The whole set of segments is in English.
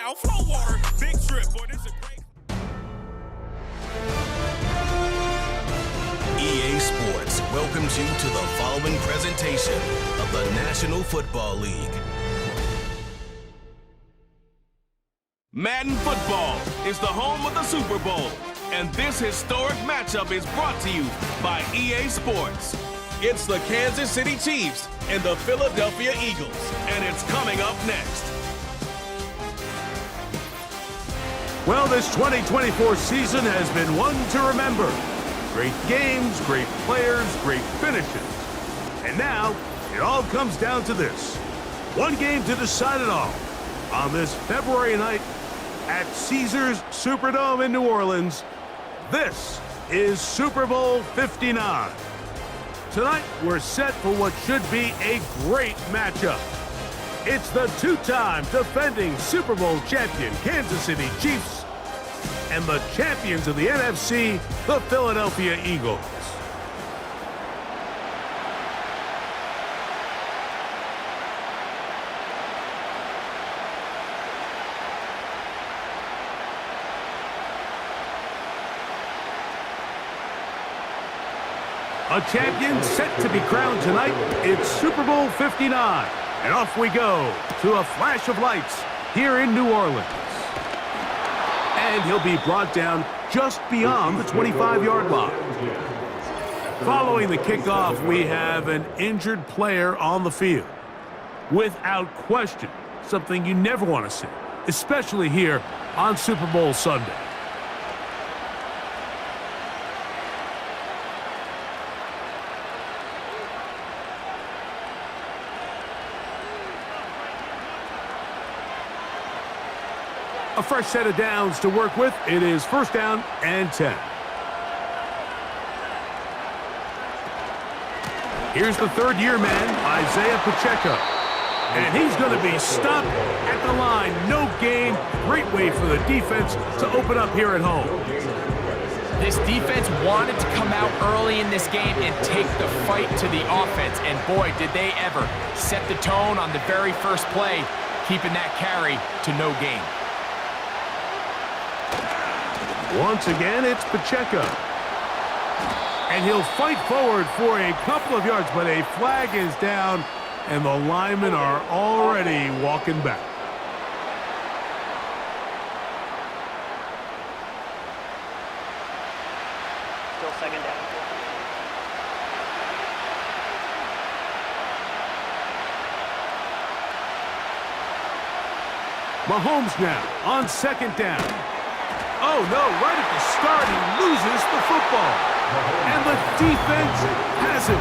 Wow, flow water, big trip, boy, this is a great. EA Sports welcomes you to the following presentation of the National Football League. Madden Football is the home of the Super Bowl, and this historic matchup is brought to you by EA Sports. It's the Kansas City Chiefs and the Philadelphia Eagles, and it's coming up next. Well, this 2024 season has been one to remember. Great games, great players, great finishes. And now, it all comes down to this. One game to decide it all. On this February night at Caesars Superdome in New Orleans, this is Super Bowl 59. Tonight, we're set for what should be a great matchup. It's the two-time defending Super Bowl champion Kansas City Chiefs and the champions of the NFC, the Philadelphia Eagles. A champion set to be crowned tonight. It's Super Bowl 59. And off we go to a flash of lights here in New Orleans. And he'll be brought down just beyond the 25-yard line. Following the kickoff, we have an injured player on the field. Without question, something you never want to see, especially here on Super Bowl Sunday. A fresh set of downs to work with. It is first down and 10. Here's the third-year man, Isaiah Pacheco. And he's going to be stopped at the line. No gain. Great way for the defense to open up here at home. This defense wanted to come out early in this game and take the fight to the offense. And boy, did they ever set the tone on the very first play, keeping that carry to no gain. Once again, it's Pacheco. And he'll fight forward for a couple of yards, but a flag is down, and the linemen are already walking back. Still second down. Mahomes now on second down. Oh, no, right at the start, he loses the football. And the defense has it.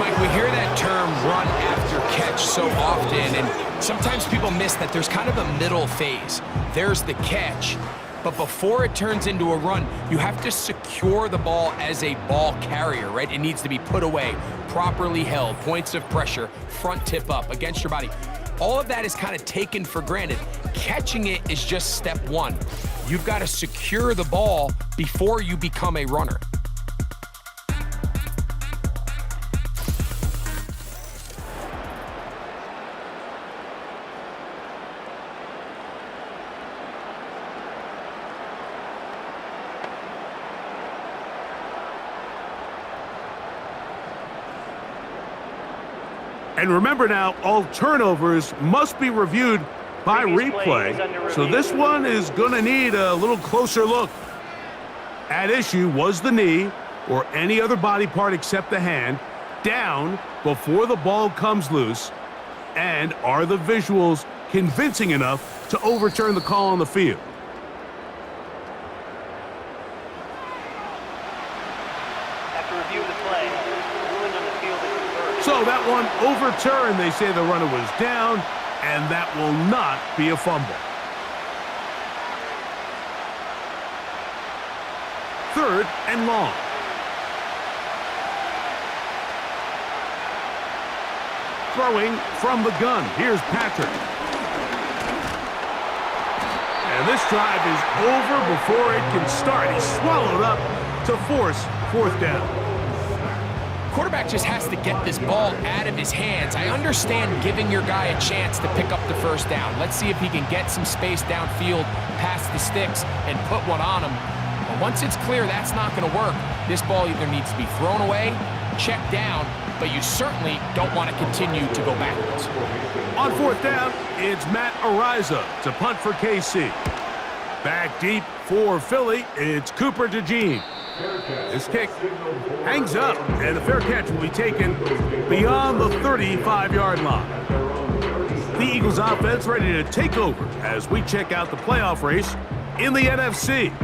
Mike, we hear that term run after catch so often, and sometimes people miss that there's kind of a middle phase. There's the catch, but before it turns into a run, you have to secure the ball as a ball carrier, right? It needs to be put away, properly held, points of pressure, front tip up against your body. All of that is kind of taken for granted. Catching it is just step one. You've got to secure the ball before you become a runner. And remember now, all turnovers must be reviewed by replay, so this one is going to need a little closer look. At issue was the knee, or any other body part except the hand, down before the ball comes loose, and are the visuals convincing enough to overturn the call on the field? After reviewing the play, ruling on the field is reversed. So that one overturned. They say the runner was down, and that will not be a fumble. Third and long. Throwing from the gun. Here's Patrick. And this drive is over before it can start. He's swallowed up to force fourth down. quarterback just has to get this ball out of his hands. I understand giving your guy a chance to pick up the first down. Let's see if he can get some space downfield past the sticks and put one on him. But once it's clear that's not going to work, this ball either needs to be thrown away, checked down, but you certainly don't want to continue to go backwards. On fourth down, it's Matt Ariza to punt for KC. Back deep for Philly, it's Cooper DeJean. This kick hangs up, and the fair catch will be taken beyond the 35-yard line. The Eagles offense ready to take over as we check out the playoff race in the NFC.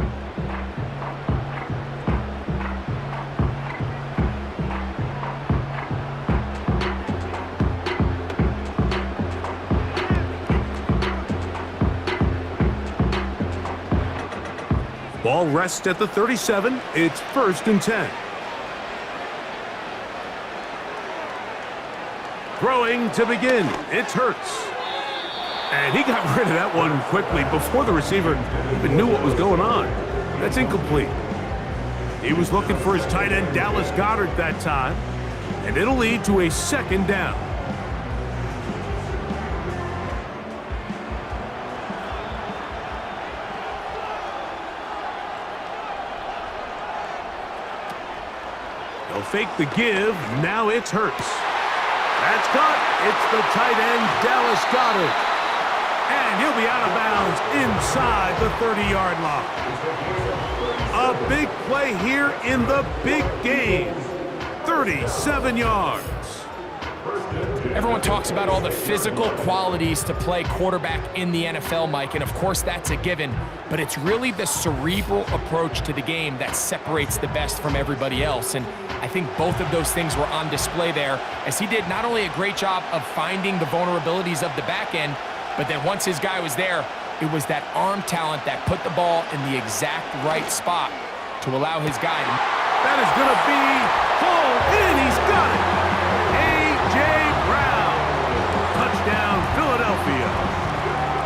Ball rests at the 37. It's 1st and 10. Throwing to begin. It's Hurts. And he got rid of that one quickly before the receiver even knew what was going on. That's incomplete. He was looking for his tight end, Dallas Goedert, that time. And it'll lead to a 2nd down. They'll fake the give. Now it's Hurts. That's caught. It's the tight end, Dallas Goedert. And he'll be out of bounds inside the 30-yard line. A big play here in the big game. 37 yards. Everyone talks about all the physical qualities to play quarterback in the NFL, Mike, and of course that's a given, but it's really the cerebral approach to the game that separates the best from everybody else, and I think both of those things were on display there, as he did not only a great job of finding the vulnerabilities of the back end, but then once his guy was there, it was that arm talent that put the ball in the exact right spot to allow his guy to... That is going to be hauled in. He's got it. A.J. Brown. Touchdown, Philadelphia.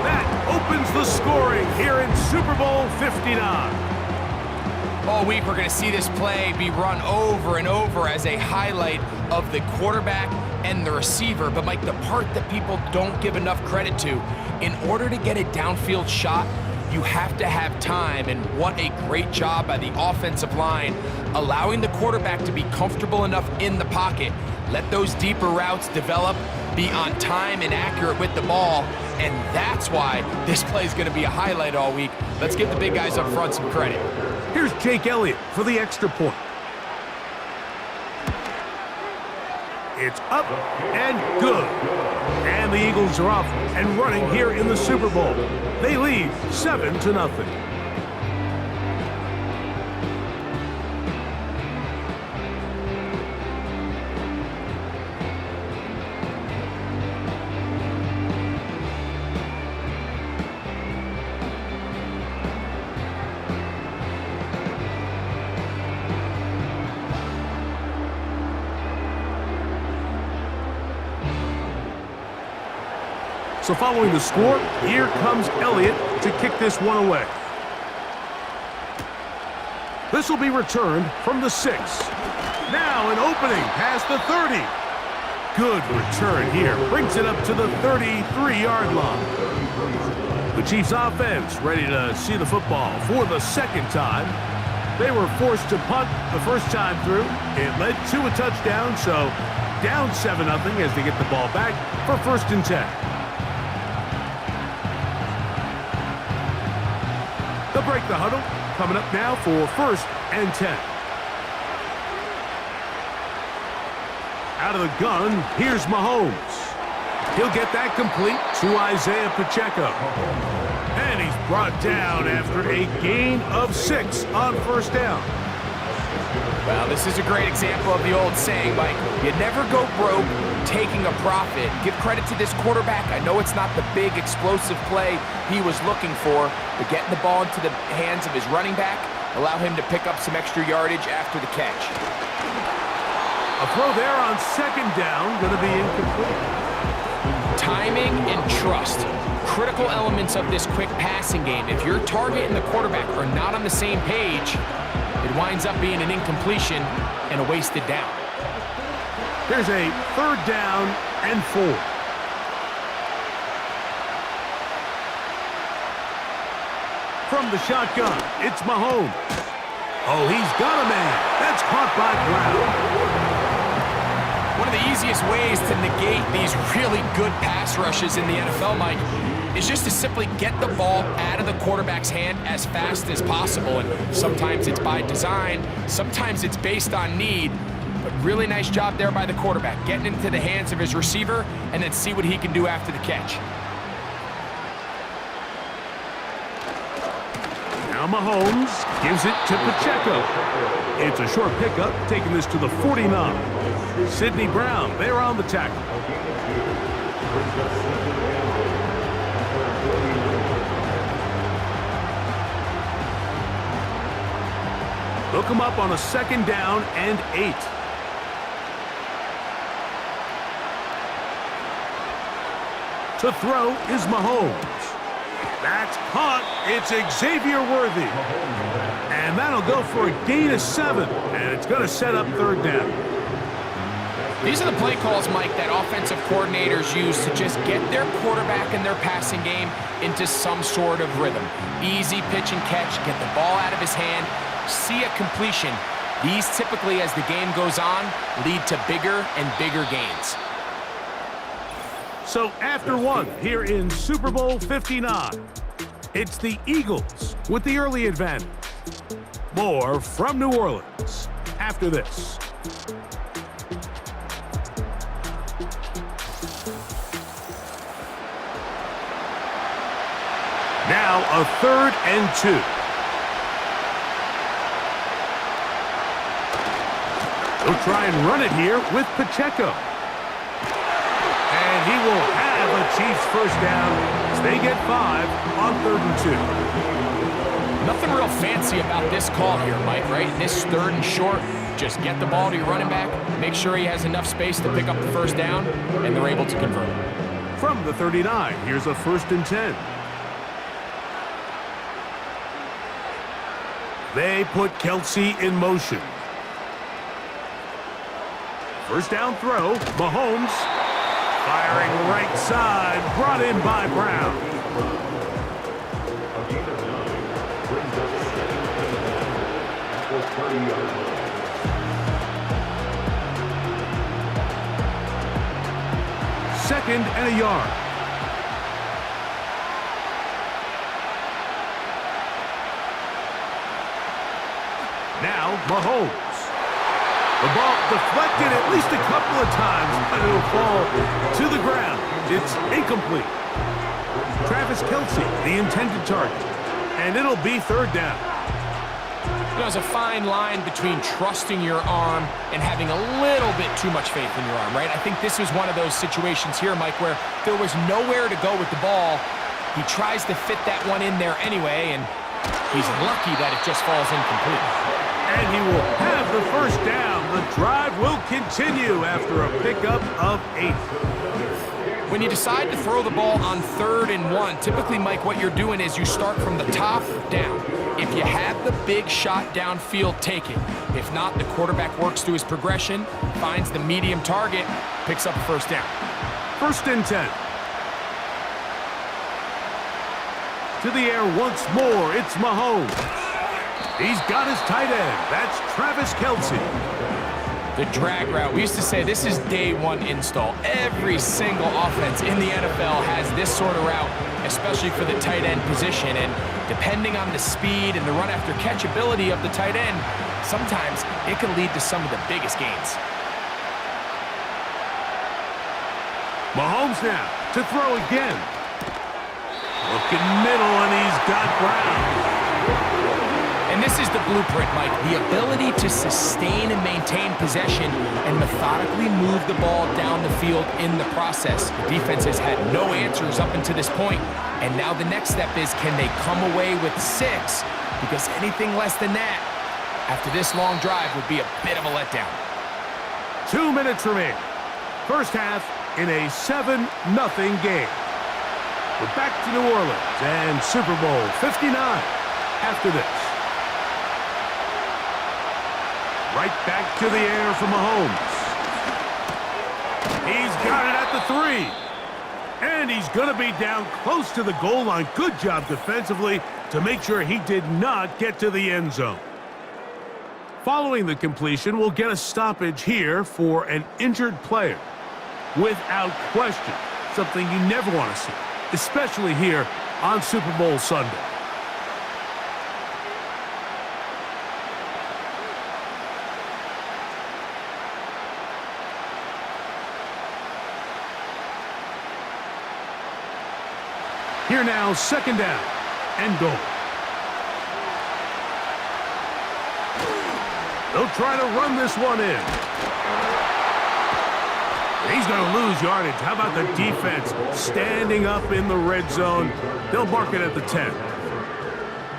That opens the scoring here in Super Bowl 59. All week, we're going to see this play be run over and over as a highlight of the quarterback and the receiver. But, Mike, the part that people don't give enough credit to, in order to get a downfield shot, you have to have time, and what a great job by the offensive line, allowing the quarterback to be comfortable enough in the pocket, let those deeper routes develop, be on time and accurate with the ball, and that's why this play is going to be a highlight all week. Let's give the big guys up front some credit. Here's Jake Elliott for the extra point. It's up and good. And the Eagles are off and running here in the Super Bowl. They lead 7-0. So following the score, here comes Elliott to kick this one away. This will be returned from the 6. Now an opening past the 30. Good return here. Brings it up to the 33-yard line. The Chiefs offense ready to see the football for the 2nd time. They were forced to punt the first time through. It led to a touchdown, so down 7-0 as they get the ball back for 1st and 10. They'll break the huddle. Coming up now for 1st and 10. Out of the gun, here's Mahomes. He'll get that complete to Isaiah Pacheco. And he's brought down after a gain of 6 on 1st down. Well, this is a great example of the old saying, Mike. You never go broke taking a profit. Give credit to this quarterback. I know it's not the big explosive play he was looking for, but getting the ball into the hands of his running back, allow him to pick up some extra yardage after the catch. A throw there on 2nd down, going to be incomplete. Timing and trust. Critical elements of this quick passing game. If your target and the quarterback are not on the same page, it winds up being an incompletion and a wasted down. Here's a 3rd down and 4. From the shotgun, it's Mahomes. Oh, he's got a man. That's caught by Brown. One of the easiest ways to negate these really good pass rushes in the NFL, Mike, is just to simply get the ball out of the quarterback's hand as fast as possible. And sometimes it's by design, sometimes it's based on need. But really nice job there by the quarterback, getting into the hands of his receiver and then see what he can do after the catch. Now Mahomes gives it to Pacheco. It's a short pickup, taking this to the 49. Sidney Brown there on the tackle. Look him up on a 2nd down and 8. To throw is Mahomes. That's caught. It's Xavier Worthy. And that'll go for a gain of 7. And it's going to set up 3rd down. These are the play calls, Mike, that offensive coordinators use to just get their quarterback and their passing game into some sort of rhythm. Easy pitch and catch, get the ball out of his hand, see a completion. These typically, as the game goes on, lead to bigger and bigger gains. So after 1 here in Super Bowl 59, it's the Eagles with the early advantage. More from New Orleans after this. Now a 3rd and 2. They'll try and run it here with Pacheco. And he will have a Chiefs 1st down as they get 5 on 3rd and 2. Nothing real fancy about this call here, Mike, right? This 3rd and short, just get the ball to your running back, make sure he has enough space to pick up the 1st down, and they're able to convert. From the 39, here's a 1st and 10. They put Kelsey in motion. 1st down throw, Mahomes. Firing right side, brought in by Brown. Second and a yard. Now Mahomes. The ball deflected at least a couple of times, but it'll fall to the ground. It's incomplete. Travis Kelsey, the intended target, and it'll be 3rd down. You know, there's a fine line between trusting your arm and having a little bit too much faith in your arm, right? I think this was one of those situations here, Mike, where there was nowhere to go with the ball. He tries to fit that one in there anyway, and he's lucky that it just falls incomplete. And he will have the 1st down. The drive will continue after a pickup of 8. When you decide to throw the ball on 3rd and 1, typically, Mike, what you're doing is you start from the top down. If you have the big shot downfield, take it. If not, the quarterback works through his progression, finds the medium target, picks up a 1st down. 1st and 10. To the air once more, it's Mahomes. He's got his tight end. That's Travis Kelsey. The drag route. We used to say this is day 1 install. Every single offense in the NFL has this sort of route, especially for the tight end position. And depending on the speed and the run after catch ability of the tight end, sometimes it can lead to some of the biggest gains. Mahomes now to throw again. Looking middle, and he's got Brown. And this is the blueprint, Mike. The ability to sustain and maintain possession and methodically move the ball down the field in the process. The defense has had no answers up until this point, and now the next step is, can they come away with 6? Because anything less than that, after this long drive, would be a bit of a letdown. 2 minutes remaining. 1st half in a 7-0 game. We're back to New Orleans and Super Bowl 59 after this. Right back to the air for Mahomes. He's got it at the 3. And he's going to be down close to the goal line. Good job defensively to make sure he did not get to the end zone. Following the completion, we'll get a stoppage here for an injured player. Without question, something you never want to see, especially here on Super Bowl Sunday. Here now, second down and goal. They'll try to run this one in. He's going to lose yardage. How about the defense standing up in the red zone? They'll mark it at the 10.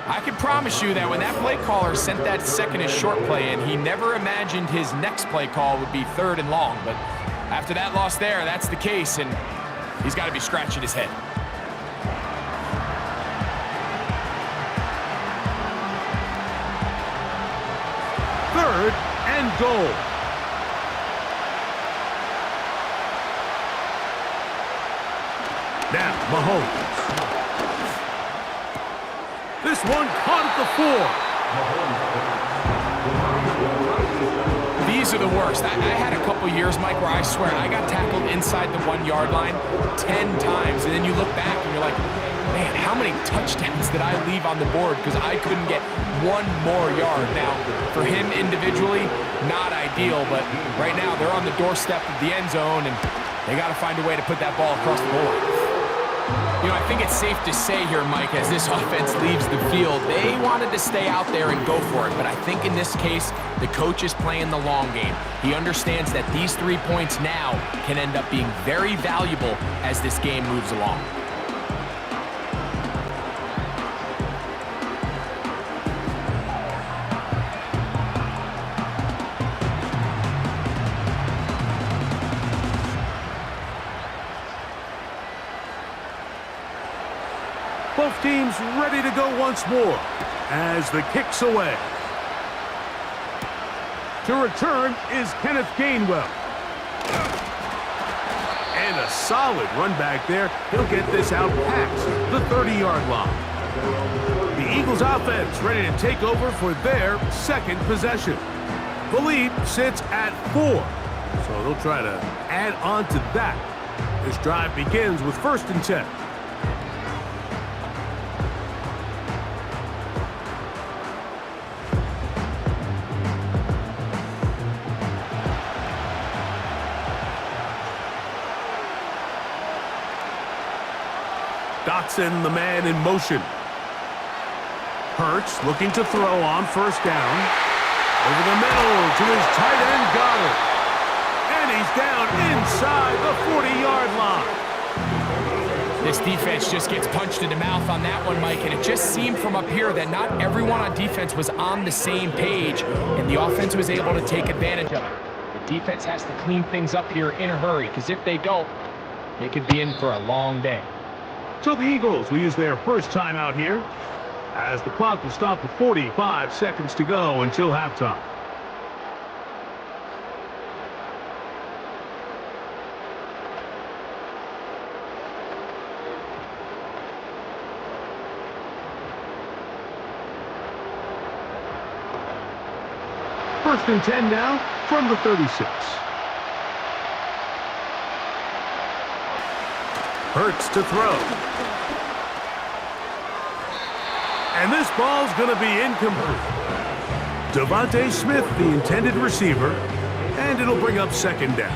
I can promise you that when that play caller sent that second and short play in, he never imagined his next play call would be 3rd and long. But after that loss there, that's the case, and he's got to be scratching his head. Third and goal. Now, Mahomes. This one caught at the 4. These are the worst. I had a couple years, Mike, where I swear I got tackled inside the 1-yard line 10 times, and then you look back and you're like, man, how many touchdowns did I leave on the board because I couldn't get one more yard? Now, for him individually, not ideal, but right now they're on the doorstep of the end zone, and they got to find a way to put that ball across the goal line. You know, I think it's safe to say here, Mike, as this offense leaves the field, they wanted to stay out there and go for it. But I think in this case, the coach is playing the long game. He understands that these 3 points now can end up being very valuable as this game moves along. Both teams ready to go once more as the kick's away. To return is Kenneth Gainwell. And a solid run back there. He'll get this out past the 30-yard line. The Eagles offense ready to take over for their second possession. The lead sits at 4, so they'll try to add on to that. This drive begins with 1st and 10. Dotson, the man in motion. Hurts looking to throw on 1st down. Over the middle to his tight end, Goddard. And he's down inside the 40-yard line. This defense just gets punched in the mouth on that one, Mike, and it just seemed from up here that not everyone on defense was on the same page, and the offense was able to take advantage of it. The defense has to clean things up here in a hurry, because if they don't, they could be in for a long day. So the Eagles will use their first time out here as the clock will stop with 45 seconds to go until halftime. First and 10 now from the 36. Hurts to throw. And this ball's going to be incomplete. Devontae Smith, the intended receiver, and it'll bring up 2nd down.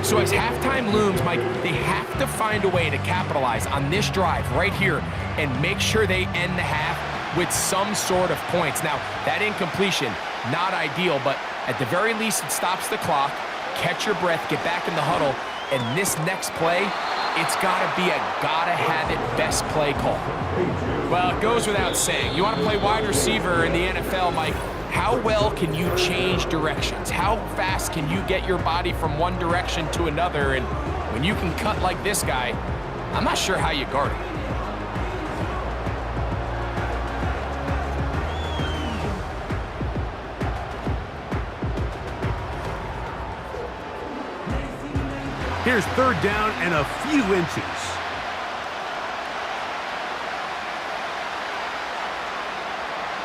So as halftime looms, Mike, they have to find a way to capitalize on this drive right here and make sure they end the half with some sort of points. Now, that incompletion, not ideal, but at the very least, it stops the clock. Catch your breath, get back in the huddle, and this next play, it's got to be a gotta-have-it best play call. Well, it goes without saying. You want to play wide receiver in the NFL, Mike, how well can you change directions? How fast can you get your body from one direction to another? And when you can cut like this guy, I'm not sure how you guard him. Here's third down and a few inches.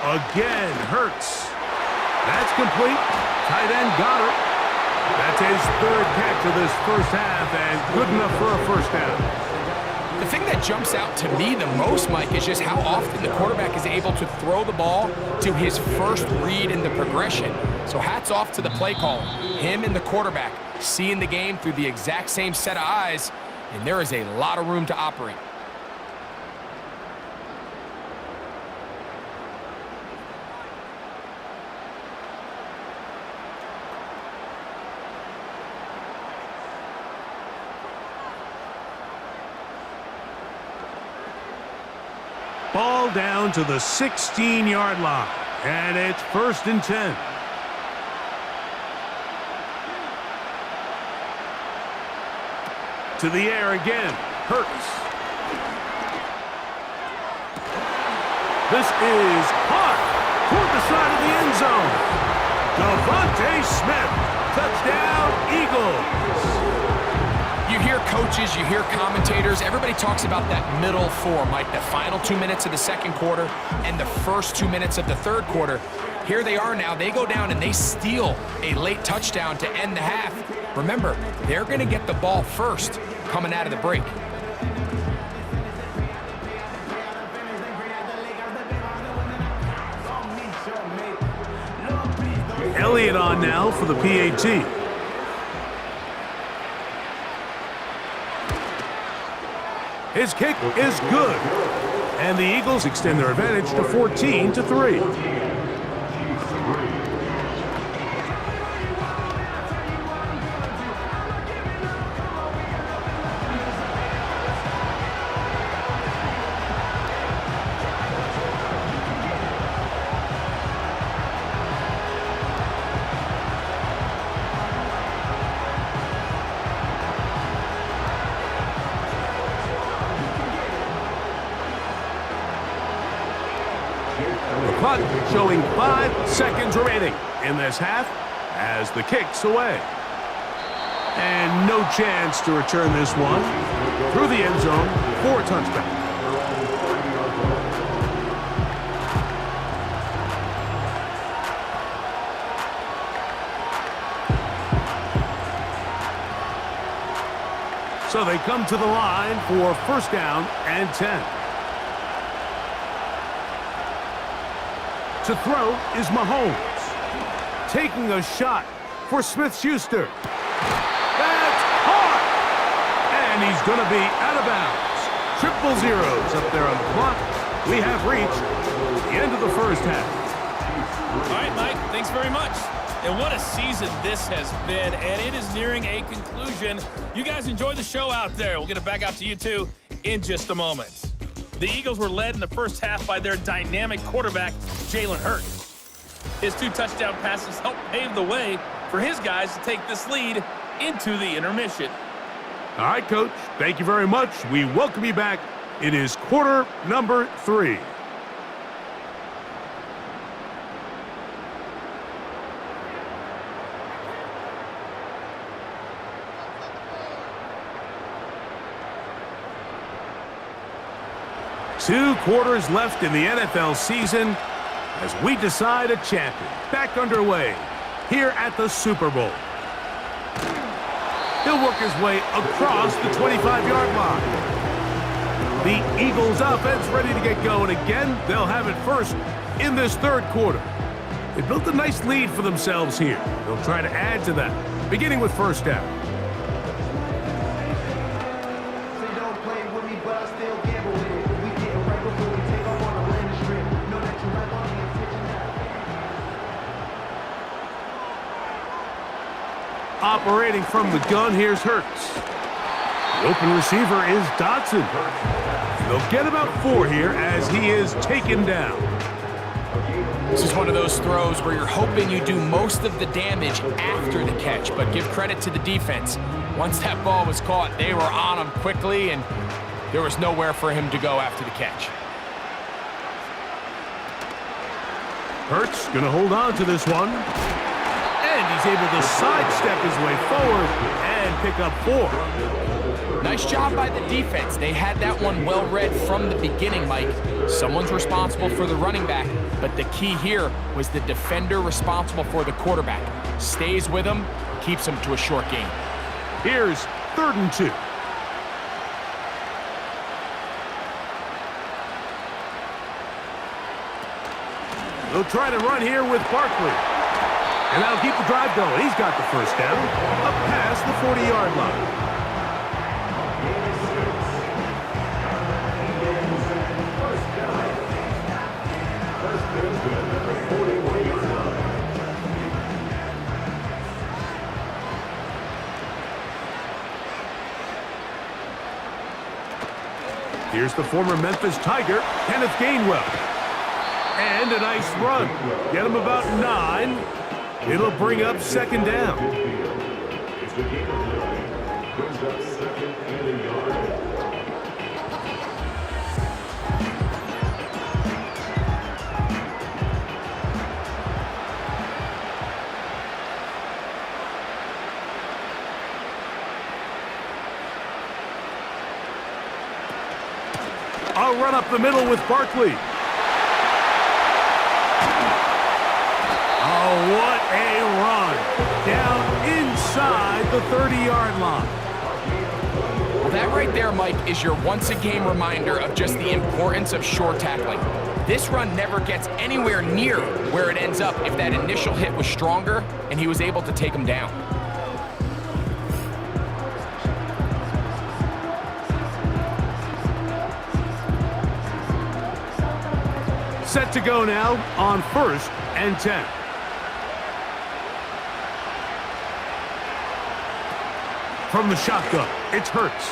Again, Hurts. That's complete. Tight end got it. That's his third catch of this first half, and good enough for a first down. The thing that jumps out to me the most, Mike, is just how often the quarterback is able to throw the ball to his first read in the progression. So hats off to the play caller. Him and the quarterback seeing the game through the exact same set of eyes, and there is a lot of room to operate. Ball down to the 16-yard line, and it's 1st and 10. To the air again, Hurts. This is caught toward the side of the end zone. Devontae Smith, touchdown, Eagles. You hear coaches, you hear commentators, everybody talks about that middle four, Mike, the final 2 minutes of the second quarter and the first 2 minutes of the third quarter. Here they are now. They go down and they steal a late touchdown to end the half. Remember, they're going to get the ball first coming out of the break. Elliott on now for the PAT. His kick is good, and the Eagles extend their advantage to 14-3. The clock showing 5 seconds remaining in this half as the kick's away. And no chance to return this one through the end zone for a touchback. So they come to the line for 1st down and 10. To throw is Mahomes. Taking a shot for Smith-Schuster. That's hard! And he's going to be out of bounds. 0-0 up there on the clock. We have reached the end of the first half. All right, Mike, thanks very much. And what a season this has been, and it is nearing a conclusion. You guys enjoy the show out there. We'll get it back out to you, too, in just a moment. The Eagles were led in the first half by their dynamic quarterback, Jalen Hurts. His 2 touchdown passes helped pave the way for his guys to take this lead into the intermission. All right, Coach. Thank you very much. We welcome you back. It is quarter number 3. Two quarters left in the NFL season as we decide a champion. Back underway here at the Super Bowl. He'll work his way across the 25-yard line. The Eagles offense ready to get going again. They'll have it first in this third quarter. They built a nice lead for themselves here. They'll try to add to that, beginning with 1st down. Operating from the gun, here's Hurts. The open receiver is Dotson. They'll get about 4 here as he is taken down. This is one of those throws where you're hoping you do most of the damage after the catch, but give credit to the defense. Once that ball was caught, they were on him quickly, and there was nowhere for him to go after the catch. Hurts gonna hold on to this one. And he's able to sidestep his way forward and pick up 4. Nice job by the defense. They had that one well read from the beginning, Mike. Someone's responsible for the running back, but the key here was the defender responsible for the quarterback. Stays with him, keeps him to a short gain. Here's 3rd and 2. They'll try to run here with Barkley. And that'll keep the drive going. He's got the first down, up past the 40-yard line. Here's the former Memphis Tiger, Kenneth Gainwell. And a nice run. Get him about 9. It'll bring up 2nd down. I'll run up the middle with Barkley. Oh, what a run. Down inside the 30-yard line. Well, that right there, Mike, is your once-a-game reminder of just the importance of short tackling. This run never gets anywhere near where it ends up if that initial hit was stronger and he was able to take him down. Set to go now on 1st and 10. From the shotgun, it's Hurts.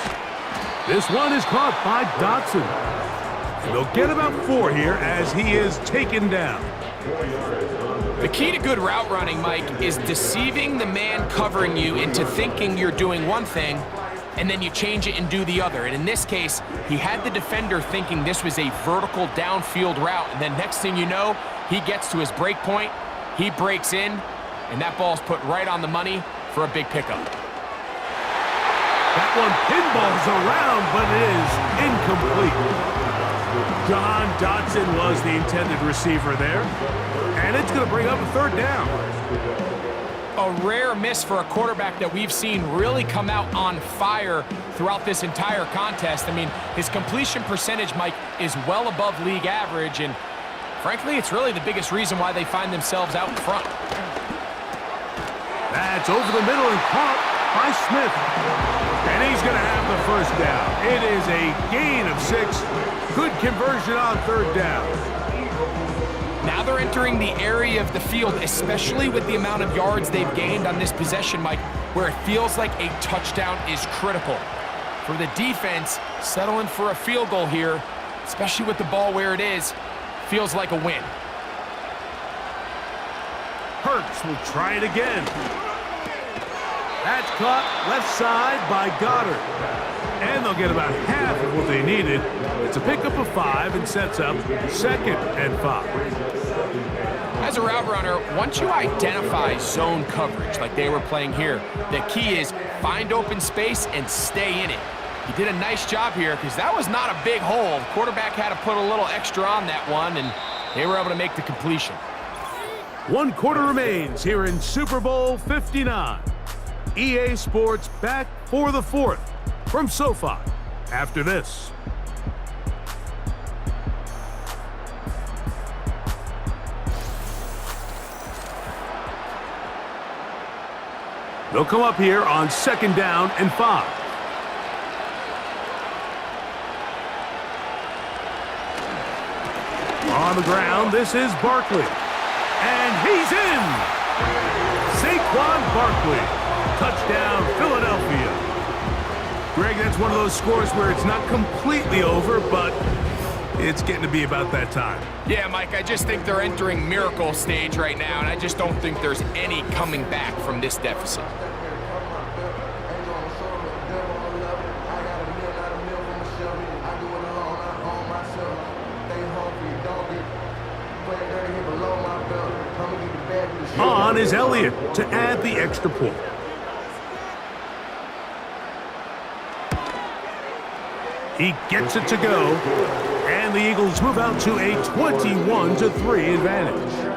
This one is caught by Dotson. And they'll get about 4 here as he is taken down. The key to good route running, Mike, is deceiving the man covering you into thinking you're doing one thing, and then you change it and do the other. And in this case, he had the defender thinking this was a vertical downfield route, and then next thing you know, he gets to his break point, he breaks in, and that ball's put right on the money for a big pickup. That one pinballs around, but it is incomplete. John Dotson was the intended receiver there, and it's going to bring up a 3rd down. A rare miss for a quarterback that we've seen really come out on fire throughout this entire contest. I mean, his completion percentage, Mike, is well above league average, and frankly, it's really the biggest reason why they find themselves out in front. That's over the middle and caught by Smith. And he's going to have the first down. It is a gain of 6. Good conversion on 3rd down. Now they're entering the area of the field, especially with the amount of yards they've gained on this possession, Mike, where it feels like a touchdown is critical. For the defense, settling for a field goal here, especially with the ball where it is, feels like a win. Hurts will try it again. That's caught left side by Goddard. And they'll get about half of what they needed. It's a pickup of 5 and sets up 2nd and 5. As a route runner, once you identify zone coverage like they were playing here, the key is find open space and stay in it. He did a nice job here because that was not a big hole. The quarterback had to put a little extra on that one, and they were able to make the completion. 1 quarter remains here in Super Bowl 59. EA Sports back for the 4th from SoFi after this. They'll come up here on 2nd down and 5. On the ground, this is Barkley. And he's in! Saquon Barkley. Touchdown, Philadelphia. Greg, that's one of those scores where it's not completely over, but it's getting to be about that time. Yeah, Mike, I just think they're entering miracle stage right now, and I just don't think there's any coming back from this deficit. On is Elliott to add the extra point. He gets it to go, and the Eagles move out to a 21-3 advantage.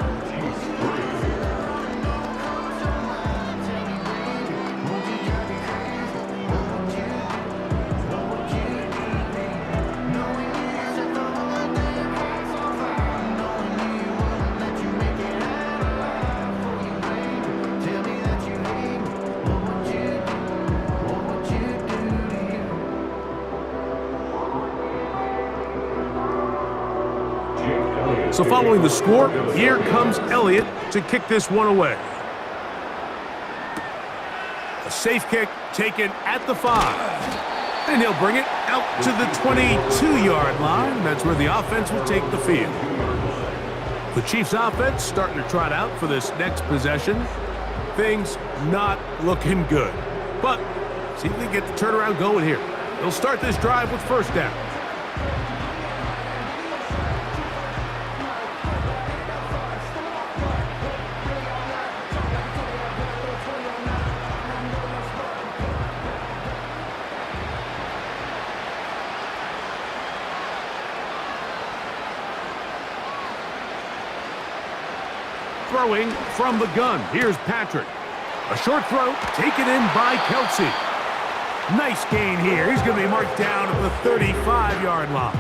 So following the score, here comes Elliott to kick this one away. A safe kick taken at the 5. And he'll bring it out to the 22-yard line. That's where the offense will take the field. The Chiefs offense starting to trot out for this next possession. Things not looking good. But see if they get the turnaround going here. They'll start this drive with first down. Throwing from the gun. Here's Patrick. A short throw taken in by Kelsey. Nice gain here. He's going to be marked down at the 35-yard line.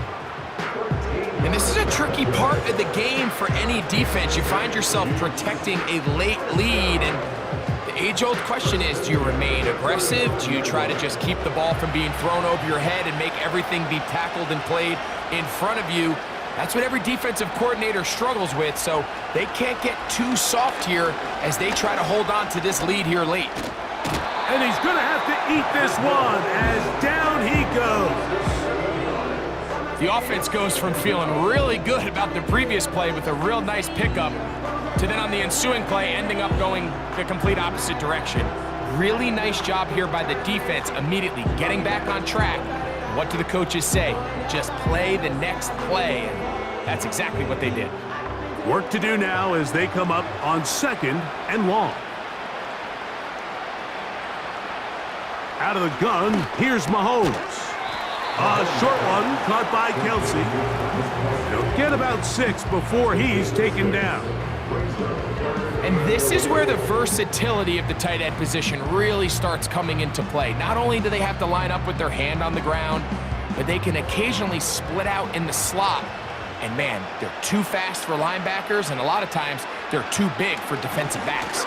And this is a tricky part of the game for any defense. You find yourself protecting a late lead, and the age-old question is, do you remain aggressive? Do you try to just keep the ball from being thrown over your head and make everything be tackled and played in front of you? That's what every defensive coordinator struggles with, so they can't get too soft here as they try to hold on to this lead here late. And he's going to have to eat this one as down he goes. The offense goes from feeling really good about the previous play with a real nice pickup to then on the ensuing play ending up going the complete opposite direction. Really nice job here by the defense immediately getting back on track. What do the coaches say? Just play the next play. And that's exactly what they did. Work to do now as they come up on 2nd and long. Out of the gun, here's Mahomes. A short one caught by Kelsey. He'll get about 6 before he's taken down. And this is where the versatility of the tight end position really starts coming into play. Not only do they have to line up with their hand on the ground, but they can occasionally split out in the slot. And man, they're too fast for linebackers, and a lot of times they're too big for defensive backs.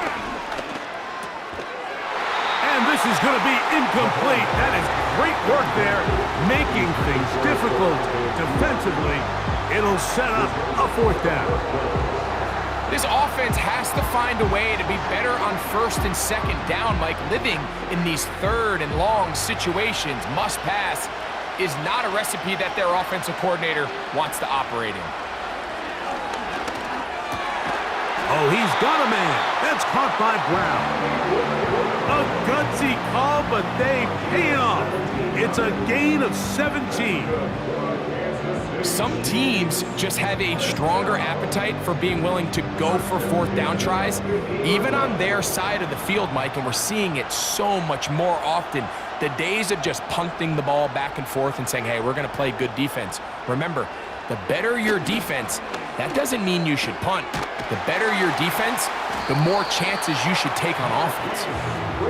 And this is going to be incomplete. That is great work there, making things difficult defensively. It'll set up a 4th down. This offense has to find a way to be better on 1st and 2nd down, Mike. Living in these 3rd and long situations, must pass, is not a recipe that their offensive coordinator wants to operate in. Oh, he's got a man. That's caught by Brown. A gutsy call, but they pay it off. It's a gain of 17. Some teams just have a stronger appetite for being willing to go for 4th down tries, even on their side of the field, Mike, and we're seeing it so much more often. The days of just punting the ball back and forth and saying, hey, we're going to play good defense. Remember, the better your defense, that doesn't mean you should punt. The better your defense, the more chances you should take on offense.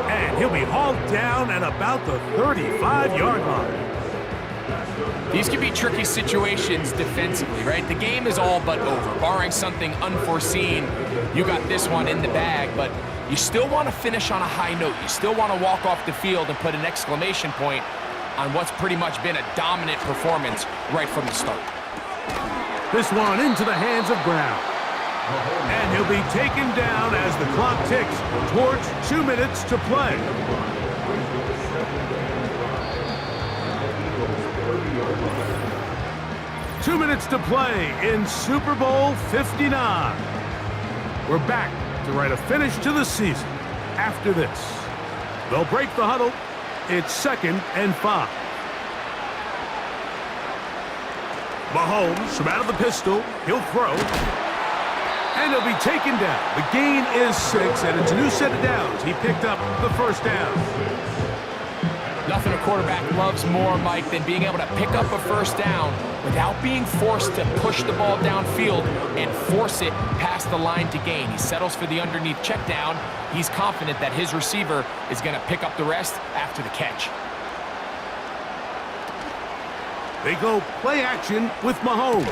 And he'll be hauled down at about the 35-yard line. These can be tricky situations defensively, right? The game is all but over. Barring something unforeseen, you got this one in the bag, but you still want to finish on a high note. You still want to walk off the field and put an exclamation point on what's pretty much been a dominant performance right from the start. This one into the hands of Brown. And he'll be taken down as the clock ticks towards 2 minutes to play. Two minutes to play in Super Bowl 59. We're back to write a finish to the season after this. They'll break the huddle. It's 2nd and 5. Mahomes from out of the pistol. He'll throw. And he'll be taken down. The gain is 6, and it's a new set of downs. He picked up the first down. Nothing a quarterback loves more, Mike, than being able to pick up a first down without being forced to push the ball downfield and force it past the line to gain. He settles for the underneath check down. He's confident that his receiver is going to pick up the rest after the catch. They go play action with Mahomes.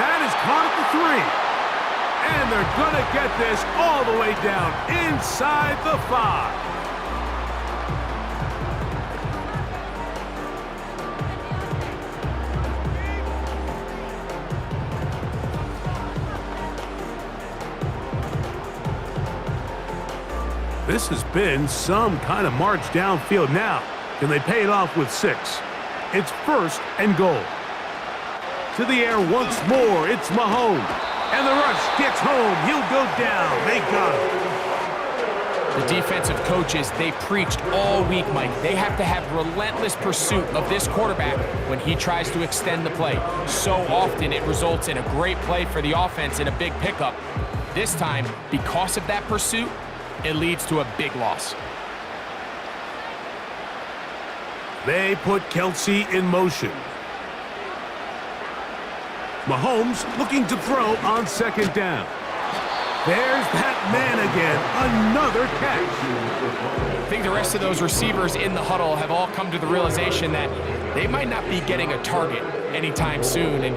That is caught at the 3. And they're going to get this all the way down inside the 5. This has been some kind of march downfield. Now, can they pay it off with 6? It's 1st and goal. To the air once more, it's Mahomes. And the rush gets home. He'll go down. They got him. The defensive coaches, they preached all week, Mike. They have to have relentless pursuit of this quarterback when he tries to extend the play. So often it results in a great play for the offense and a big pickup. This time, because of that pursuit, it leads to a big loss. They put Kelsey in motion. Mahomes looking to throw on 2nd down. There's that man again, another catch. I think the rest of those receivers in the huddle have all come to the realization that they might not be getting a target anytime soon, and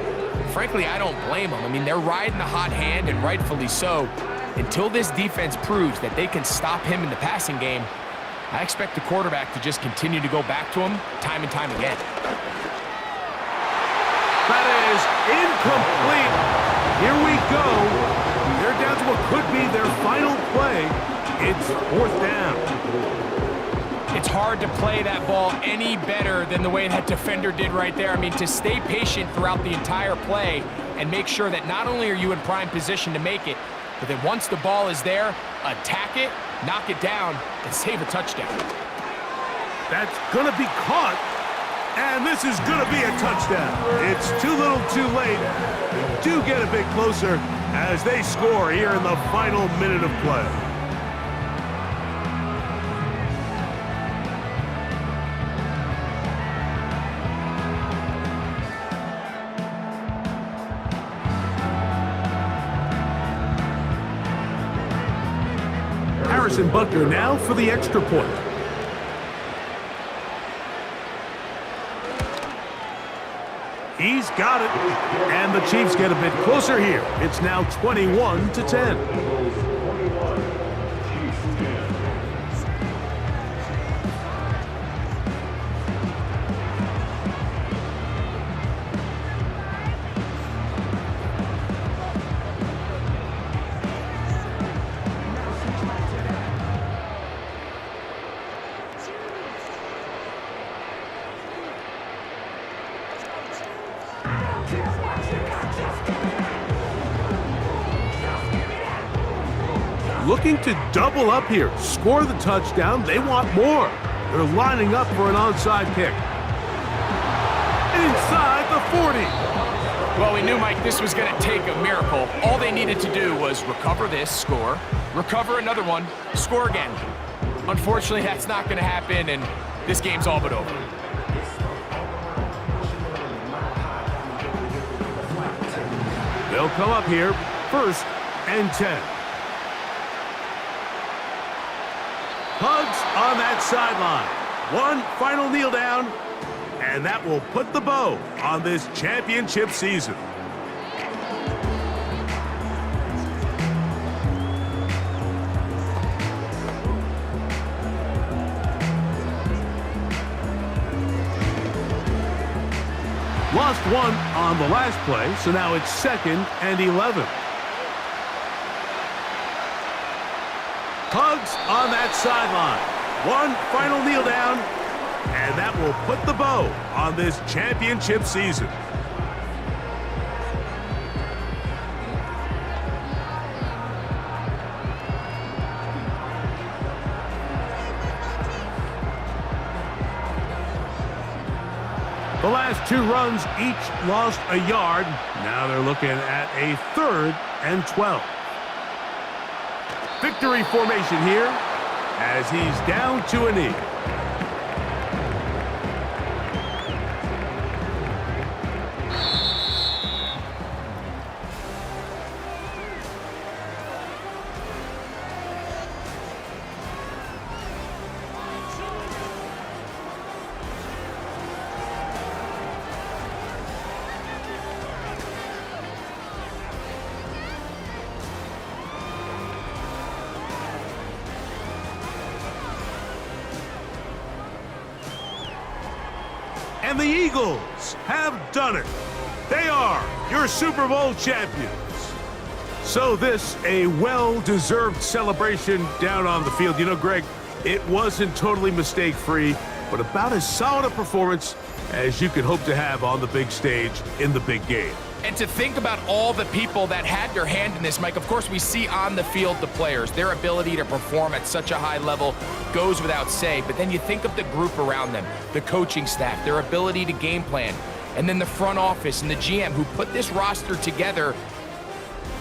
frankly, I don't blame them. I mean, they're riding the hot hand, and rightfully so. Until this defense proves that they can stop him in the passing game, I expect the quarterback to just continue to go back to him time and time again. That is incomplete. Here we go. They're down to what could be their final play. It's 4th down. It's hard to play that ball any better than the way that defender did right there. I mean, to stay patient throughout the entire play and make sure that not only are you in prime position to make it, but then once the ball is there, attack it, knock it down, and save a touchdown. That's going to be caught, and this is going to be a touchdown. It's too little too late. Do get a bit closer as they score here in the final minute of play. Harrison Butker now for the extra point. He's got it. And the Chiefs get a bit closer here. It's now 21-10. Looking to double up here, score the touchdown. They want more. They're lining up for an onside kick. Inside the 40. Well, we knew, Mike, this was going to take a miracle. All they needed to do was recover this, score, recover another one, score again. Unfortunately, that's not going to happen, and this game's all but over. They'll come up here, 1st and 10. Hugs on that sideline. One final kneel down, and that will put the bow on this championship season. Lost one on the last play, so now it's 2nd and 11. Hugs on that sideline. One final kneel down, and that will put the bow on this championship season. The last 2 runs each lost a yard. Now they're looking at a 3rd and 12. Victory formation here as he's down to a knee. And the Eagles have done it. They are your Super Bowl champions. So this, a well-deserved celebration down on the field. You know, Greg, it wasn't totally mistake-free, but about as solid a performance as you could hope to have on the big stage in the big game. And to think about all the people that had their hand in this, Mike, of course we see on the field the players, their ability to perform at such a high level goes without say, but then you think of the group around them, the coaching staff, their ability to game plan, and then the front office and the GM who put this roster together.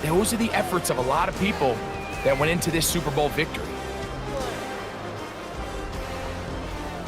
Those are the efforts of a lot of people that went into this Super Bowl victory.